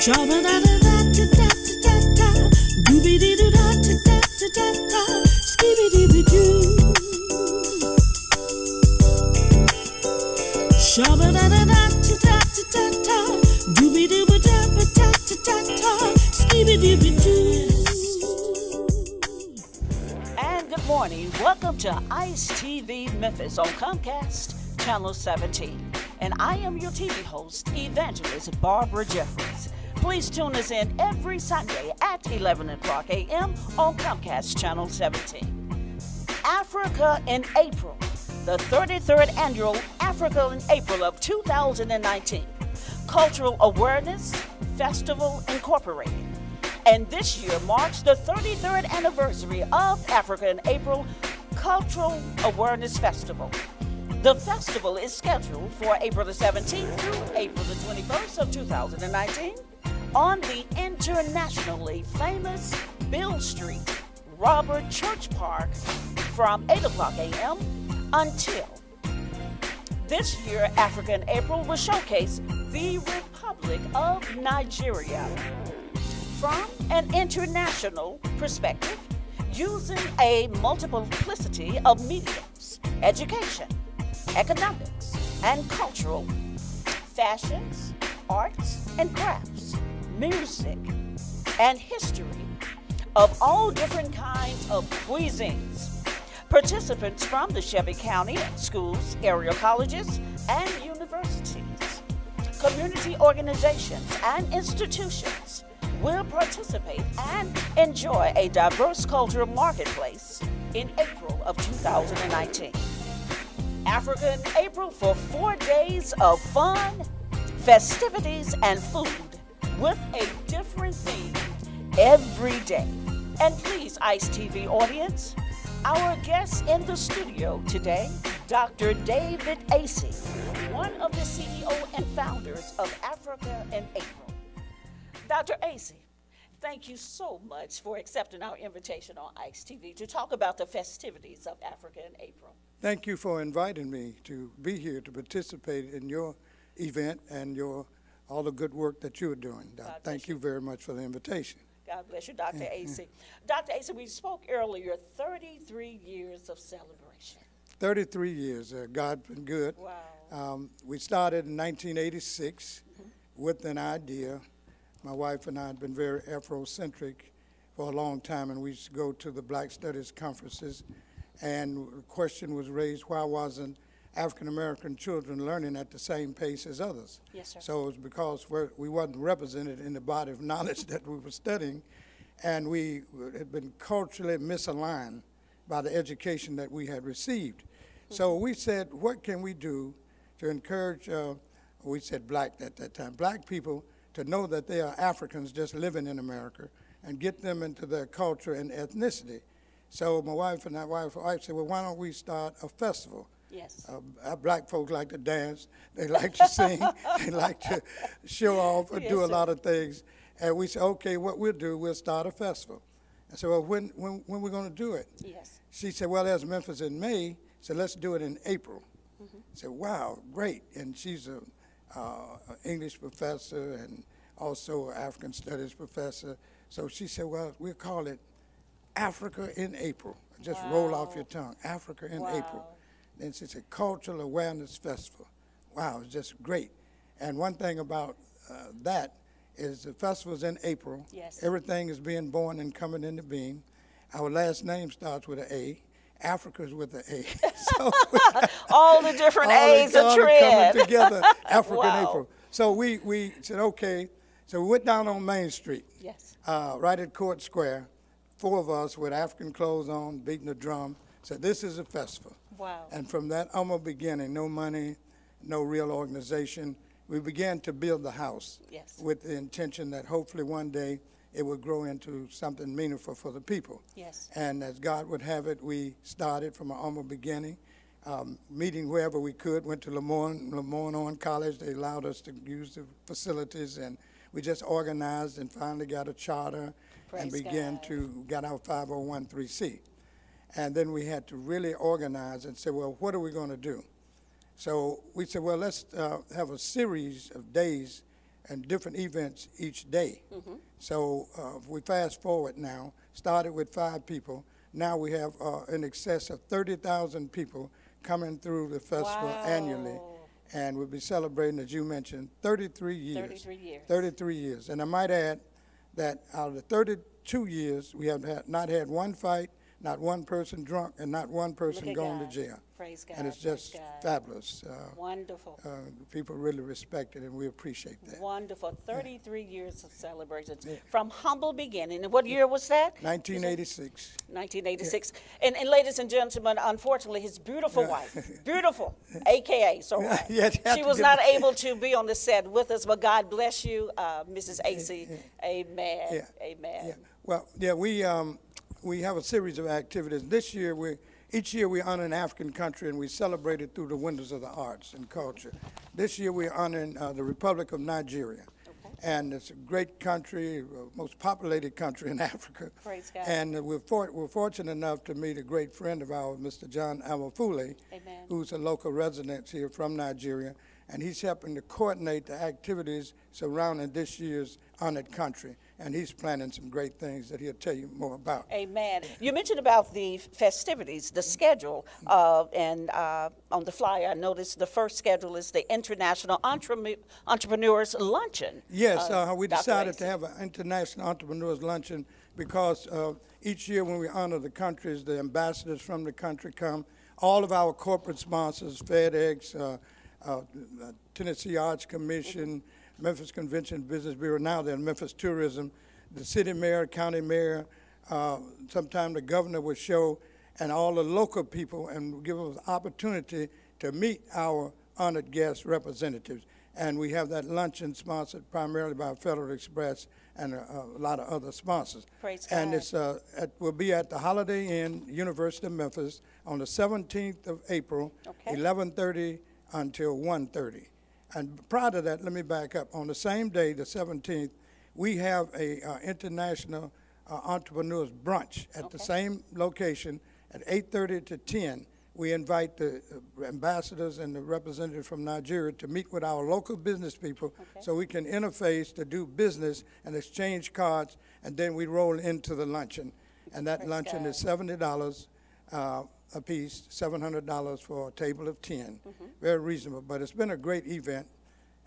And good morning. Welcome to ICETV Memphis on Comcast, Channel 17. And I am your TV host, Evangelist Barbara Jeffries. Please tune us in every Sunday at 11 o'clock a.m. on Comcast Channel 17. Africa in April, the 33rd Annual Africa in April of 2019. Cultural Awareness Festival Incorporated. And this year marks the 33rd anniversary of Africa in April Cultural Awareness Festival. The festival is scheduled for April the 17th through April the 21st of 2019 on the internationally famous Beale Street, Robert Church Park from 8 o'clock a.m. until. This year, Africa in April will showcase the Republic of Nigeria from an international perspective, using a multiplicity of mediums: education, economics, and cultural, fashions, arts and crafts, music, and history of all different kinds of cuisines. Participants from the Shelby County schools, area colleges, and universities, community organizations, and institutions will participate and enjoy a diverse cultural marketplace in April of 2019. Africa in April for 4 days of fun, festivities, and food with a different theme every day. And please, ICETV audience, our guest in the studio today, Dr. David Acey, one of the CEO and founders of Africa in April. Dr. Acey, thank you so much for accepting our invitation on ICETV to talk about the festivities of Africa in April. Thank you for inviting me to be here to participate in your event and all the good work that you're doing. Thank you very much for the invitation. God bless you, Dr. Acey. Dr. Acey, we spoke earlier, 33 years of celebration. 33 years. God's been good. Wow. We started in 1986 with an idea. My wife and I had been very Afrocentric for a long time, and we used to go to the Black Studies conferences, and the question was raised, why wasn't African-American children learning at the same pace as others? Yes, sir. So it was because we wasn't represented in the body of knowledge that we were studying, and we had been culturally misaligned by the education that we had received. So we said, what can we do to encourage, we said black at that time, black people to know that they are Africans just living in America and get them into their culture and ethnicity. So my wife and I said, well, why don't we start a festival? Yes. Our black folks like to dance, they like to sing, they like to show off or do a lot of things. And we said, okay, what we'll do, we'll start a festival. I said, well, when we're going to do it? Yes. She said, well, there's Memphis in May, so let's do it in April. I said, wow, great. And she's an English professor and also an African Studies professor. So she said, well, we'll call it Africa in April. Just roll off your tongue, Africa in April. Then she said, Cultural Awareness Festival. Wow, it's just great. And one thing about that is the festival's in April. Yes. Everything is being born and coming into being. Our last name starts with an A. Africa's with an A. So all the different A's are coming together, Africa in Wow. April. So we said, okay. So we went down on Main Street, Yes. right at Court Square, 4 of us with African clothes on, beating the drum. Said, this is a festival. Wow. And from that humble beginning, no money, no real organization, we began to build the house. Yes. With the intention that hopefully one day it would grow into something meaningful for the people. Yes. And as God would have it, we started from a humble beginning, meeting wherever we could, went to Lemoyne College. They allowed us to use the facilities, and we just organized and finally got a charter. Praise and began God. to get our 501(c)(3). And then we had to really organize and say, well, what are we going to do? So we said, well, let's have a series of days and different events each day. So if we fast forward now, started with 5 people. Now we have in excess of 30,000 people coming through the festival annually. And we'll be celebrating, as you mentioned, 33 years. 33 years. 33 years. And I might add that out of the 32 years, we have not had one fight, not one person drunk, and not one person going to jail. Praise God. And it's just fabulous. Wonderful. People really respect it, and we appreciate that. Wonderful. 33 years of celebrations from humble beginning. And what year was that? 1986. 1986. And ladies and gentlemen, unfortunately, his beautiful wife, beautiful, a.k.a. So she was not able to be on the set with us, but God bless you, Mrs. Acey. Amen. Amen. Yeah. Well, yeah, we have a series of activities. This year, each year we honor an African country and we celebrate it through the windows of the arts and culture. This year we're honoring the Republic of Nigeria. And it's a great country, most populated country in Africa. Praise God. And we're fortunate enough to meet a great friend of ours, Mr. John Amafule, who's a local resident here from Nigeria. And he's helping to coordinate the activities surrounding this year's honored country. And he's planning some great things that he'll tell you more about. Amen. You mentioned about the festivities, the schedule, and on the flyer, I noticed the first schedule is the International Entrepreneurs Luncheon. Yes, we decided to have an International Entrepreneurs Luncheon because each year when we honor the countries, the ambassadors from the country come. All of our corporate sponsors, FedEx, Tennessee Arts Commission, Memphis Convention Business Bureau, now they're in Memphis Tourism, the city mayor, county mayor, sometime the governor will show, and all the local people, and give us opportunity to meet our honored guest representatives. And we have that luncheon sponsored primarily by Federal Express and a lot of other sponsors. Praise God. And it's will be at the Holiday Inn, University of Memphis, on the 17th of April, 11:30 until 1:30. And prior to that, let me back up. On the same day, the 17th, we have a international entrepreneurs brunch at the same location at 8:30 to 10. We invite the ambassadors and the representatives from Nigeria to meet with our local business people so we can interface to do business and exchange cards, and then we roll into the luncheon. And that luncheon is $70 a piece, $700 for a table of 10. Very reasonable, but it's been a great event,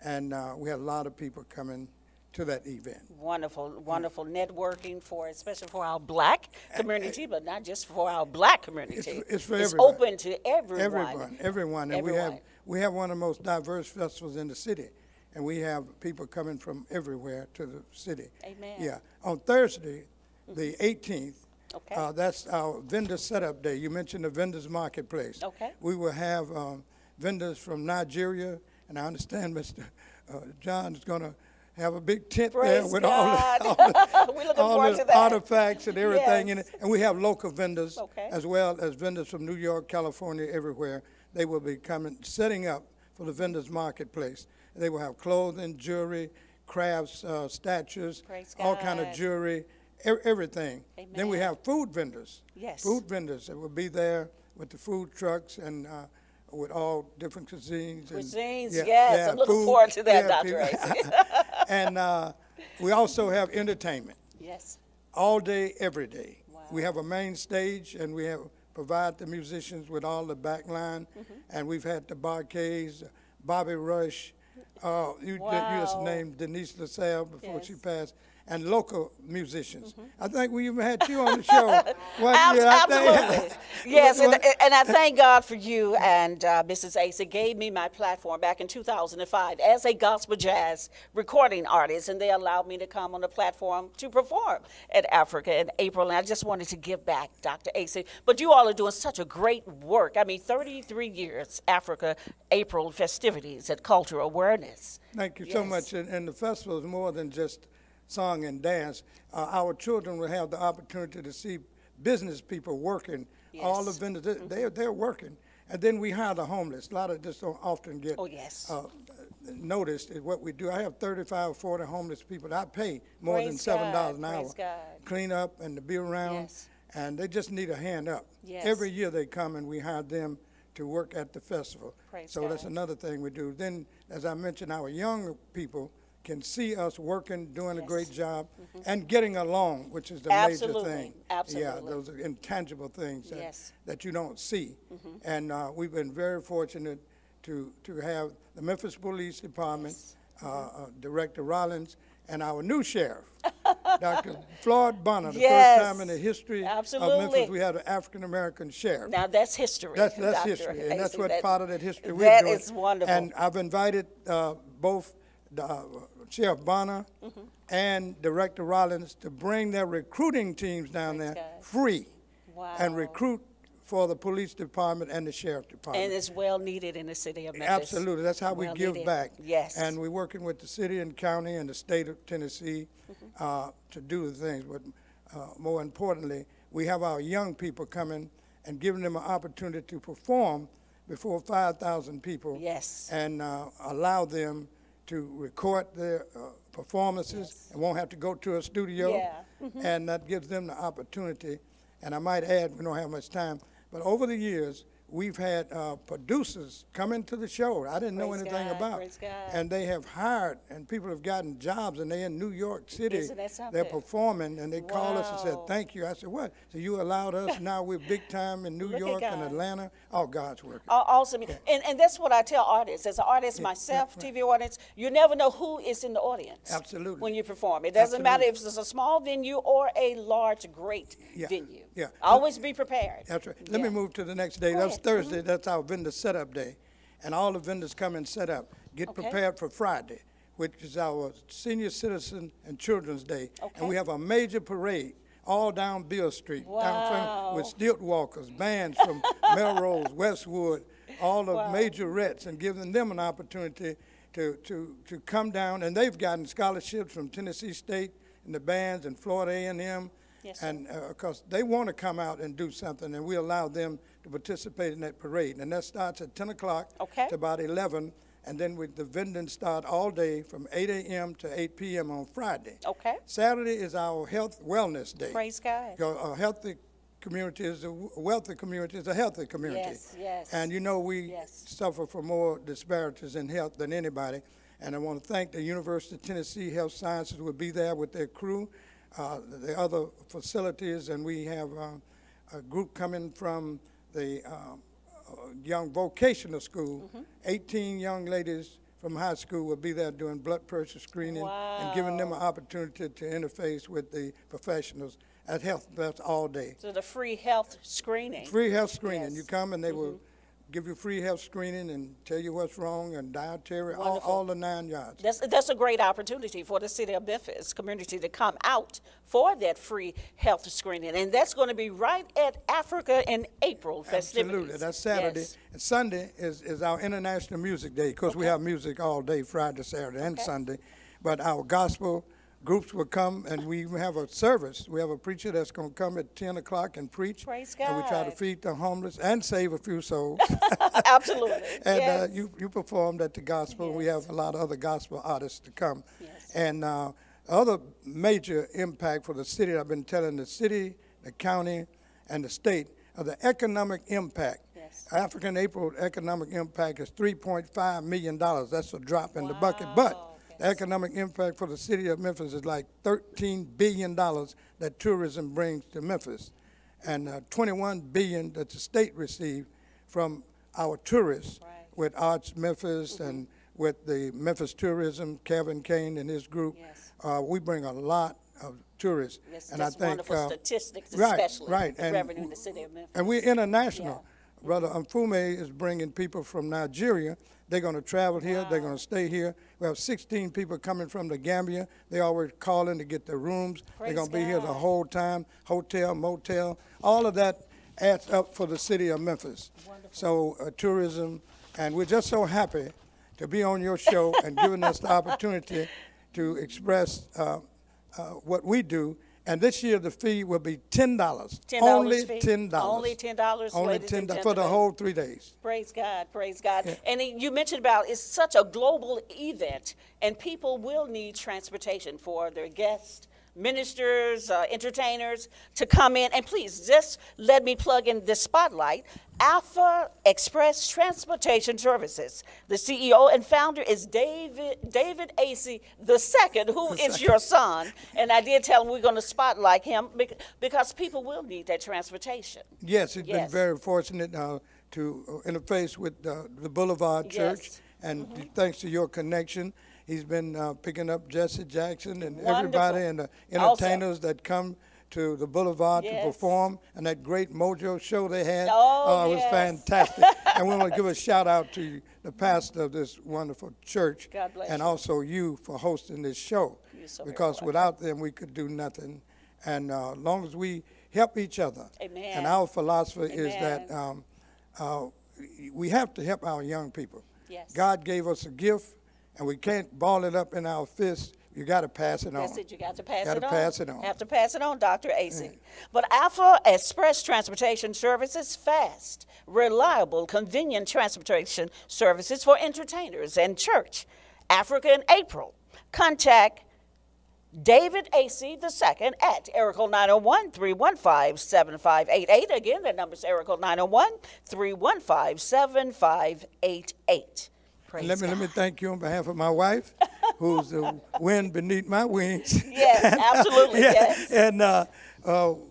and we had a lot of people coming to that event. Wonderful, wonderful networking especially for our black community, but not just for our black community. It's for it's everybody. Open to everyone. Everyone. And we have one of the most diverse festivals in the city, and we have people coming from everywhere to the city. Amen. Yeah. On Thursday, the 18th, that's our vendor setup day. You mentioned the vendors marketplace. We will have vendors from Nigeria, and I understand Mr. John is going to have a big tent there with all the artifacts and everything in it. And we have local vendors as well as vendors from New York, California, everywhere. They will be coming, setting up for the vendors marketplace. They will have clothing, jewelry, crafts, statues, all kind of jewelry, everything. Amen. Then we have food vendors. Yes. Food vendors that will be there with the food trucks and with all different cuisines. Yes. I'm looking forward to that, Dr. Acey. And we also have entertainment. Yes. All day, every day. Wow. We have a main stage, and we provide the musicians with all the back line. And we've had the Barcades, Bobby Rush. You just named Denise LaSalle before she passed. And local musicians. I think we even had you on the show. Absolutely. Yes, and I thank God for you and Mrs. Acey gave me my platform back in 2005 as a gospel jazz recording artist, and they allowed me to come on the platform to perform at Africa in April, and I just wanted to give back, Dr. Acey. But you all are doing such a great work. I mean, 33 years, Africa, April festivities and cultural awareness. Thank you so much. And the festival is more than just song and dance. Our children will have the opportunity to see business people working. All the vendors, they're working. And then we hire the homeless. A lot of this don't often get noticed is what we do. I have 35 or 40 homeless people that I pay more than $7 an hour. Clean up and to be around. And they just need a hand up. Every year they come and we hire them to work at the festival. So that's another thing we do. Then, as I mentioned, our young people can see us working, doing a Yes. great job, and getting along, which is the Absolutely. major thing. Absolutely. Yeah, those are intangible things that, Yes. that you don't see. And we've been very fortunate to have the Memphis Police Department, Director Rollins, and our new sheriff, Dr. Floyd Bonner. The Yes. first time in the history Absolutely. of Memphis we had an African-American sheriff. Now that's history. That's Dr. history, and that's Acey. what part of that history we're That doing. is wonderful. And I've invited both Sheriff Bonner and Director Rollins to bring their recruiting teams down Praise there God. free Wow. and recruit for the police department and the sheriff department. And it's well needed in the city of Memphis. Absolutely, that's how we Well give needed. back. Yes. And we're working with the city and county and the state of Tennessee to do the things. But more importantly, we have our young people coming and giving them an opportunity to perform before 5,000 people. Yes. And allow them to record their performances and won't have to go to a studio. Yeah. And that gives them the opportunity. And I might add, we don't have much time, but over the years, we've had producers come into the show I didn't know Praise anything God, about. praise God. And they have hired, and people have gotten jobs, and they're in New York City. Isn't that They're something? performing, and they call us and said, Wow. thank you. I said, what? So you allowed us, now we're big time in New Look at York and God. Atlanta. Oh, God's working. Awesome. And that's what I tell artists. As an artist myself, right. TV audience, you never know who is in the audience. Absolutely. When you perform. It doesn't matter Absolutely. if it's a small venue or a large, great Yeah. venue. Yeah. Always be prepared. That's right. Let me Yeah. move to the next day. Go That's ahead. Thursday. That's our vendor setup day. And all the vendors come and set up. Get Okay. prepared for Friday, which is our Senior Citizen and Children's Day. Okay. And we have a major parade all down Beale Street, down Wow. with stilt walkers, bands from Melrose, Westwood, all the Wow. majorettes, and giving them an opportunity to come down. And they've gotten scholarships from Tennessee State and the bands and Florida A&M. Yes, sir. And because they want to come out and do something, and we allow them to participate in that parade. And that starts at 10 o'clock Okay. to about 11, and then the vending start all day from 8 a.m. to 8 p.m. on Friday. Okay. Saturday is our health wellness day. Praise God. Because a healthy community is a wealthy community is a healthy community. Yes, yes. And you know we Yes. suffer from more disparities in health than anybody. And I want to thank the University of Tennessee Health Sciences will be there with their crew, the other facilities, and we have a group coming from the young vocational school. 18 young ladies from high school will be there doing blood pressure screening and giving them an opportunity to interface with the professionals at health. That's all day. So the free health screening. Free health screening. Yes. You come and they will give you free health screening and tell you what's wrong and dietary, all Wonderful. the 9 yards. That's a great opportunity for the city of Memphis community to come out for that free health screening. And that's going to be right at Africa in April festivities. Absolutely. That's Saturday. Yes. And Sunday is our International Music Day. Of course, we have music all day, Friday, Saturday, and Okay. Sunday. But our gospel groups will come, and we have a service. We have a preacher that's going to come at 10 o'clock and preach. Praise And we try to God. feed the homeless and save a few souls. Absolutely. And Yes. you performed at the gospel. We Yes. have a lot of other gospel artists to come. Yes. And other major impact for the city, I've been telling the city, the county, and the state, of the economic impact. Yes. African April economic impact is $3.5 million. That's a drop in the bucket. But Wow. the economic impact for the city of Memphis is like $13 billion that tourism brings to Memphis, and $21 billion that the state received from our tourists Right. with Arts Memphis and with the Memphis Tourism, Kevin Kane and his group. Yes. We bring a lot of tourists. Yes, and that's I think, wonderful statistics, right, especially right. the And revenue in the city of Memphis. And we're international. Yeah. Brother Mfume is bringing people from Nigeria. They're going to travel here. They're going to stay here. We have 16 people coming from the Gambia. They always call in to get their rooms. Praise They're going to be here the God. whole time, hotel, motel. All of that adds up for the city of Memphis. Wonderful. So tourism, and we're just so happy to be on your show and giving us the opportunity to express what we do. And this year the fee will be $10. $10 Only fee? $10. Only $10, Only ladies and $10 for the gentlemen. whole 3 days. Praise God, praise God. And you mentioned about it's such a global event, and people will need transportation for their guests, ministers, entertainers to come in. And please, just let me plug in this spotlight. Alpha Express Transportation Services. The CEO and founder is David Acey II, who is your son. And I did tell him we're going to spotlight him because people will need that transportation. Yes, he's been very fortunate to interface with the Boulevard Church. And thanks to your connection, he's been picking up Jesse Jackson and everybody and the entertainers that come to the Boulevard to perform, and that great Mojo show they had. It was fantastic. And we want to give a shout out to the pastor of this wonderful church, God bless and you. also you for hosting this show. So because without them we could do nothing. And as long as we help each other, and our philosophy is that we have to help our young people. God gave us a gift, and we can't ball it up in our fists. You got to pass it on. That's it. You got to pass it on. Pass it on. Have to pass it on, Dr. Acey. But Alpha Express Transportation Services, fast, reliable, convenient transportation services for entertainers and church. Africa in April. Contact David Acey II at area code 901-315-7588. Again, that number is area code 901-315-7588. Let me thank you on behalf of my wife, who's the wind beneath my wings. Yes, absolutely, yes. And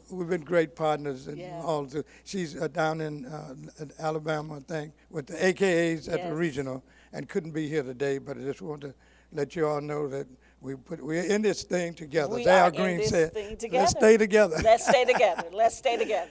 we've been great partners. And all she's down in Alabama, I think, with the AKAs at the regional, and couldn't be here today, but I just want to let you all know that we're in this thing together. We Al are Green in this said, thing together. Let's stay together. Let's stay together. Let's stay together.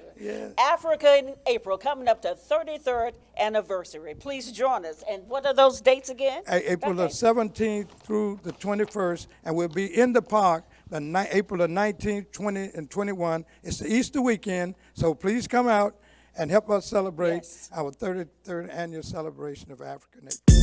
Africa in April, coming up to 33rd anniversary. Please join us. And what are those dates again? April the 17th through the 21st, and we'll be in the park April the 19th, 20, and 21. It's the Easter weekend, so please come out and help us celebrate our 33rd annual celebration of African April.